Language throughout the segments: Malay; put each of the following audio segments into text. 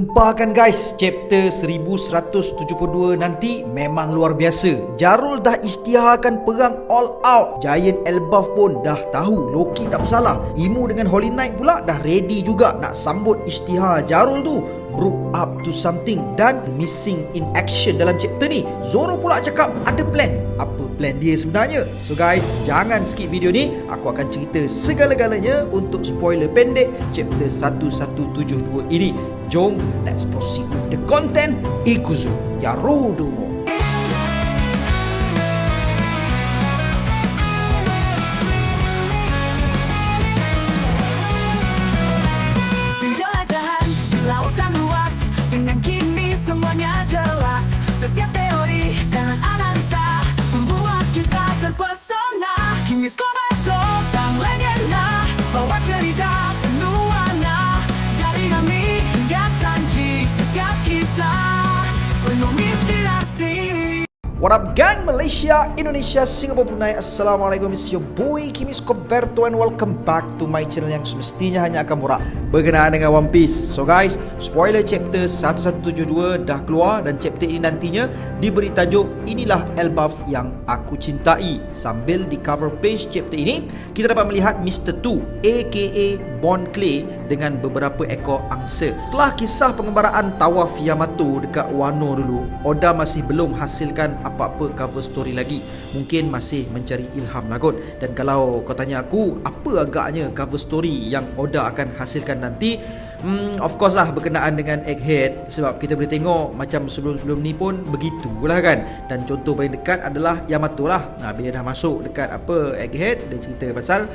Jumpa kan guys, chapter 1172 nanti memang luar biasa. Jarul dah isytiharkan perang all out. Giant Elbaf pun dah tahu Loki tak bersalah. Emu dengan Holy Knight pula dah ready juga nak sambut isytihar Jarul tu. Broke up to something dan missing in action dalam chapter ni. Zoro pula cakap ada plan. Apa plan dia sebenarnya? So guys, jangan skip video ni. Aku akan cerita segala-galanya untuk spoiler pendek chapter 1172 ini. Jom, let's proceed with the content. Ikuzu Yarudo. Penjelajahan di lautan luas, dengan kini semuanya jelas. Setiap teori dan analisa membuat kita terpesona. Kimi Skobato, sang legenda, bawa cerita penuh warna. Dari Nami hingga Sanji, setiap kisah penuh inspirasi. What up gang, Malaysia, Indonesia, Singapura, Brunei. Assalamualaikum, it's your boy Kimi Skoverto and welcome back to my channel yang semestinya hanya akan borak berkenaan dengan One Piece. So guys, spoiler chapter 1172 dah keluar dan chapter ini nantinya diberi tajuk Inilah Elbaf yang Aku Cintai. Sambil di cover page chapter ini, kita dapat melihat Mr. Tu aka Bon Clay dengan beberapa ekor angsa. Setelah kisah pengembaraan Tawaf Yamato dekat Wano dulu, Oda masih belum hasilkan apa-apa cover story lagi. Mungkin masih mencari ilham lah kot. Dan kalau kau tanya aku, apa agaknya cover story yang Oda akan hasilkan nanti? Of course lah berkenaan dengan Egghead. Sebab kita boleh tengok macam sebelum-sebelum ni pun begitulah kan. Dan contoh paling dekat adalah Yamato lah. Bila dah masuk dekat Egghead, dia cerita pasal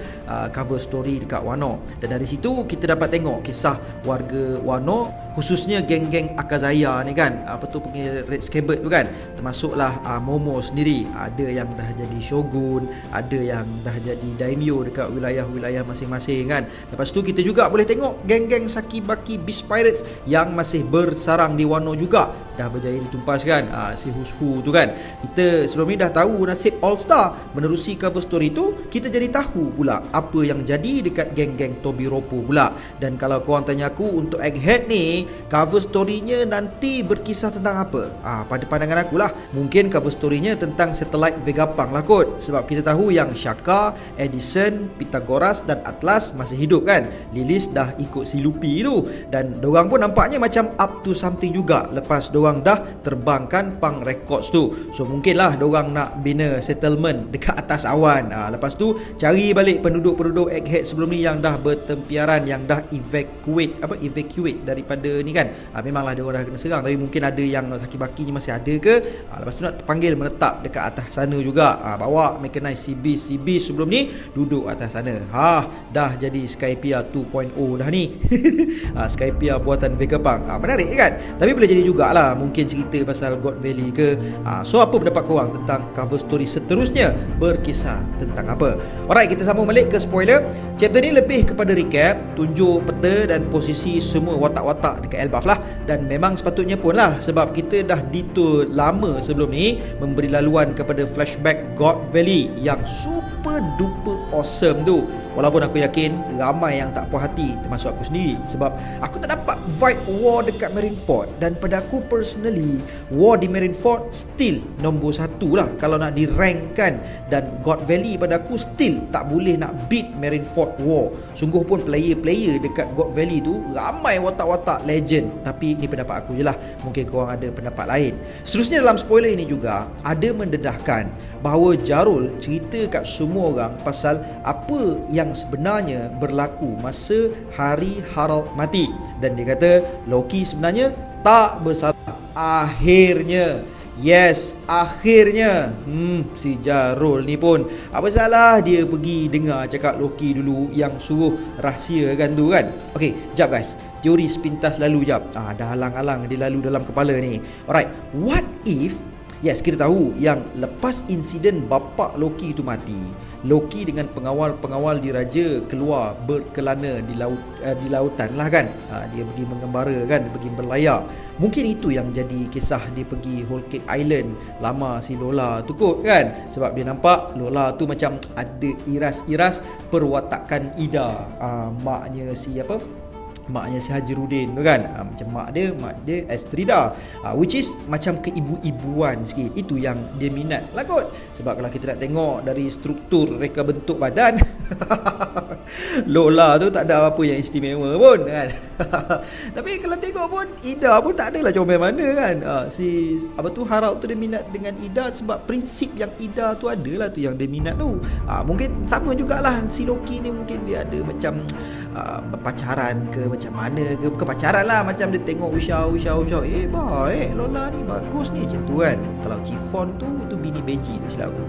cover story dekat Wano. Dan dari situ kita dapat tengok kisah warga Wano, khususnya geng-geng Akazaya ni kan, apa tu panggil Red Scabbard tu kan. Termasuklah Momo sendiri. Ada yang dah jadi shogun, ada yang dah jadi daimyo dekat wilayah-wilayah masing-masing kan. Lepas tu kita juga boleh tengok geng-geng Saki-Baki Beast Pirates yang masih bersarang di Wano juga. Dah berjaya ditumpas kan, si Hushu tu kan. Kita sebelum ni dah tahu nasib All Star. Menerusi cover story tu, kita jadi tahu pula apa yang jadi dekat geng-geng Tobiropo pula. Dan kalau korang tanya aku, untuk Egghead ni, cover story-nya nanti berkisah tentang apa? Pada pandangan aku lah, mungkin cover story-nya tentang Satellite Vegapunk lah kot. Sebab kita tahu yang Shaka, Edison, Pythagoras dan Atlas masih hidup kan. Lilis dah ikut si Luffy tu. Dan dorang pun nampaknya macam up to something juga lepas dorang dah terbangkan Punk Records tu. So mungkinlah dorang nak bina settlement dekat atas awan. Lepas tu cari balik penduduk-penduduk Egghead sebelum ni yang dah bertempiaran, yang dah evacuate daripada ni kan. Memanglah diorang dah kena serang, tapi mungkin ada yang Saki-Baki ni masih ada ke. Lepas tu nak terpanggil menetap dekat atas sana juga. Bawa mechanize Sea Beast sebelum ni duduk atas sana. Dah jadi Skypiea 2.0 dah ni. Skypiea buatan Vegapunk. Menarik kan? Tapi boleh jadi jugalah mungkin cerita pasal God Valley ke. So apa pendapat korang tentang cover story seterusnya berkisah tentang apa? Alright, kita sambung balik ke spoiler. Chapter ni lebih kepada recap, tunjuk peta dan posisi semua watak-watak dekat Elbaf lah. Dan memang sepatutnya pun lah, sebab kita dah detour lama sebelum ni memberi laluan kepada flashback God Valley yang super duper awesome tu. Walaupun aku yakin ramai yang tak puas hati, termasuk aku sendiri, sebab aku tak dapat vibe war dekat Marineford. Dan pada aku personally, war di Marineford still nombor 1 lah kalau nak dirankkan. Dan God Valley pada aku still tak boleh nak beat Marineford war. Sungguh pun player-player dekat God Valley tu ramai watak-watak legend. Tapi ni pendapat aku je lah, mungkin korang ada pendapat lain. Seterusnya dalam spoiler ini juga ada mendedahkan bahawa Jarul cerita kat semua orang pasal apa yang sebenarnya berlaku masa hari Harald mati. Dan dia kata Loki sebenarnya tak bersalah. Akhirnya, yes, akhirnya si Jarul ni pun apa salah dia pergi dengar cakap Loki dulu yang suruh rahsiakan tu kan. Okay, jap guys, teori sepintas lalu jap. Dah alang-alang dia lalu dalam kepala ni. Alright, what if, yes, kita tahu yang lepas insiden bapa Loki itu mati, Loki dengan pengawal-pengawal diraja keluar berkelana di lautan lah kan. Dia pergi mengembara kan, dia pergi berlayar. Mungkin itu yang jadi kisah dia pergi Whole Cake Island lama si Lola tu kot kan. Sebab dia nampak Lola tu macam ada iras-iras perwatakan Ida, maknya si maknya si Hajiruddin tu kan. Macam mak dia Estrida, which is macam keibu-ibuan sikit. Itu yang dia minat lah kot. Sebab kalau kita nak tengok dari struktur reka bentuk badan Lola tu tak ada apa yang istimewa pun kan. Tapi kalau tengok pun Ida pun tak adalah comel mana kan. Si Harald tu dia minat dengan Ida sebab prinsip yang Ida tu adalah tu yang dia minat tu. Mungkin sama jugalah si Loki ni, mungkin dia ada macam pacaran ke macam mana ke pacaran lah, macam dia tengok Usha baik Lola ni bagus ni macam tu kan. Kalau Chiffon tu bini beji tak silap aku.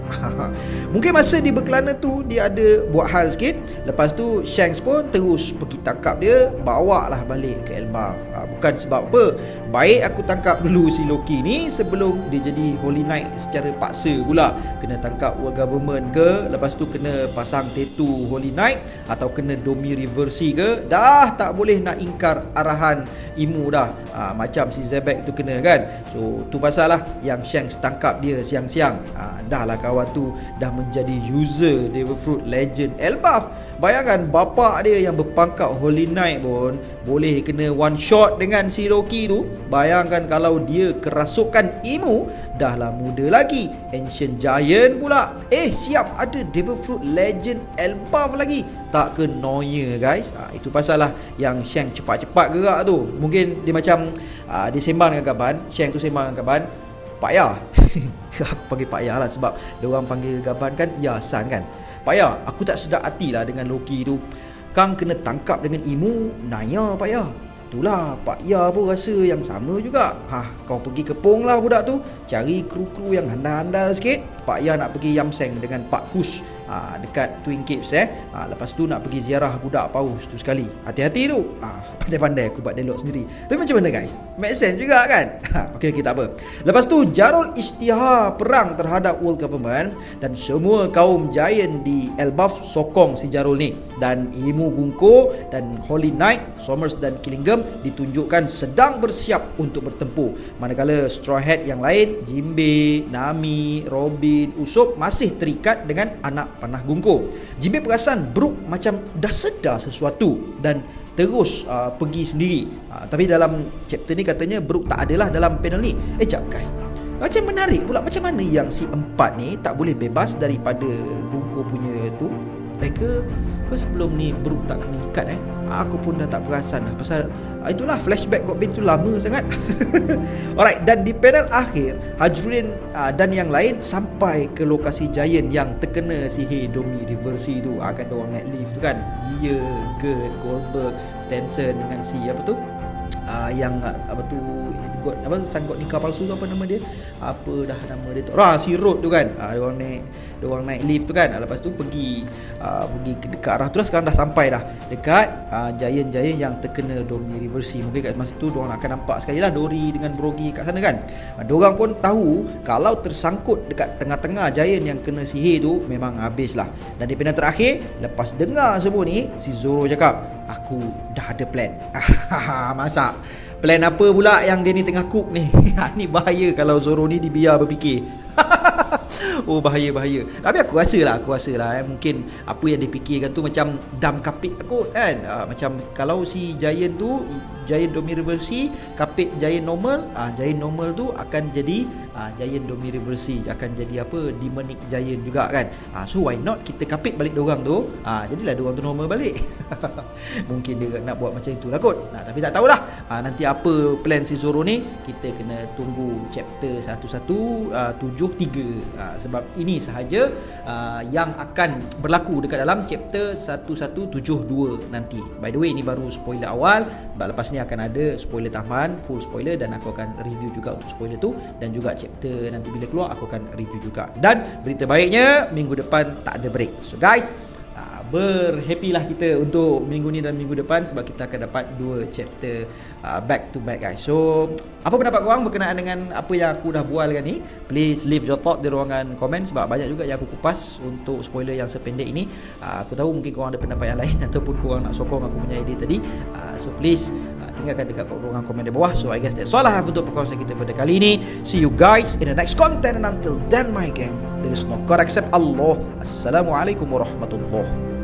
Mungkin masa di berkelana tu dia ada buat hal sikit. Lepas tu Shanks pun terus pergi tangkap dia, bawa lah balik ke Elbaf. Bukan sebab apa, baik aku tangkap dulu si Loki ni sebelum dia jadi Holy Knight secara paksa pula. Kena tangkap world government ke, lepas tu kena pasang tattoo Holy Knight, atau kena domi reversi ke, dah tak boleh nak ingkar arahan Imu dah. Macam si Zebek tu kena kan. So tu pasal lah yang Shanks tangkap dia siang-siang. Dah lah kawan tu dah menjadi user Devil Fruit Legend Elbaf. Bayangkan bapak dia yang berpangkat Holy Knight pun boleh kena one shot dengan si Loki tu. Bayangkan kalau dia kerasukan Imu, dah lah muda lagi, Ancient Giant pula. Siap ada Devil Fruit Legend Elbaf lagi. Tak ke noya guys. Itu pasal lah yang Shanks cepat-cepat gerak tu. Mungkin dia macam dia sembang dengan Gaban. Shanks tu sembang dengan Gaban, Pak Ya. Aku panggil Pak Ya lah sebab dia orang panggil Gaban kan Yasan kan. Pak Ya, aku tak sedap hati lah dengan Loki tu. Kang kena tangkap dengan Imu, naya Pak Ya. Itulah Pak Ya pun rasa yang sama juga. Kau pergi kepung lah budak tu, cari kru-kru yang handal-handal sikit. Pak Ya nak pergi Yamseng dengan Pak Kus dekat Twin Capes lepas tu nak pergi ziarah budak paus tu sekali. Hati-hati tu. Pandai-pandai aku buat dialog sendiri. Tapi macam mana guys? Make sense juga kan? Okey, tak apa. Lepas tu Jarol isytihar perang terhadap world government dan semua kaum giant di Elbaf sokong si Jarol ni. Dan Imu Gungko dan Holy Knight, Somers dan Killingham ditunjukkan sedang bersiap untuk bertempur. Manakala Straw Hat yang lain, Jimbe, Nami, Robin, Usopp masih terikat dengan anak panah Gungko. Jimbe perasan Brook macam dah sedar sesuatu dan terus pergi sendiri. Tapi dalam chapter ni katanya Brook tak adalah dalam panel ni. Jap guys, macam menarik pula, macam mana yang si empat ni tak boleh bebas daripada Gungko punya tu? Ke sebelum ni Brook tak kena ikat Aku pun dah tak perasan lah. Pasal itulah flashback Godwin tu lama sangat. Alright, dan di panel akhir Hajiruddin dan yang lain sampai ke lokasi giant yang terkena sihir domi reversi tu. Kan orang naik lift tu kan, dia, Gert, Goldberg, Stenson dengan si apa tu yang Sun God nikah palsu tu, apa nama dia? Apa dah nama dia tu? Si Road tu kan. Dia orang naik lift tu kan. Lepas tu pergi ke arah tu lah. Sekarang dah sampai dah dekat giant-giant yang terkena domi reversi. Mungkin kat masa tu diorang akan nampak sekali lah Dory dengan Brogy kat sana kan. Diorang pun tahu kalau tersangkut dekat tengah-tengah giant yang kena sihir tu memang habis lah. Dan di panel terakhir, lepas dengar semua ni, si Zoro cakap, aku dah ada plan. Masak plan apa pula yang dia ni tengah cook ni? Ni bahaya kalau Zoro ni dibiar berfikir. Bahaya. Tapi aku rasa lah mungkin apa yang dipikirkan tu macam dam kapit kot kan. Macam kalau si giant tu giant domi reversi, kapit giant normal, giant normal tu akan jadi giant domi reversi, akan jadi apa, demonic giant juga kan. So why not kita kapit balik diorang tu, jadilah diorang tu normal balik. Mungkin dia nak buat macam itulah kot. Tapi tak tahulah nanti apa plan si Zoro ni. Kita kena tunggu chapter 1173 sebab ini sahaja yang akan berlaku dekat dalam chapter 1172 nanti. By the way, ini baru spoiler awal. Lepas ni akan ada spoiler tambahan, full spoiler, dan aku akan review juga untuk spoiler tu, dan juga chapter nanti bila keluar aku akan review juga. Dan berita baiknya minggu depan tak ada break. So guys, berhappy lah kita untuk minggu ni dan minggu depan sebab kita akan dapat 2 chapter back to back guys. So apa pendapat korang berkenaan dengan apa yang aku dah bualkan ni? Please leave your thought di ruangan komen sebab banyak juga yang aku kupas untuk spoiler yang sependek ini. Aku tahu mungkin korang ada pendapat yang lain ataupun korang nak sokong aku punya idea tadi. So please tinggalkan dekat ruangan komen di bawah. So I guess that's all I have untuk perkongsian kita pada kali ini. See you guys in the next content, and until then my gang, there is no God except Allah. Assalamualaikum warahmatullahi.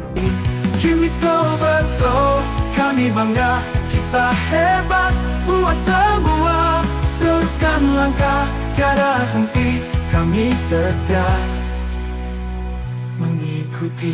Kimi Scoberto, kami bangga rasa hebat buat semua. Teruskan langkah, tiada henti, kami setia mengikuti.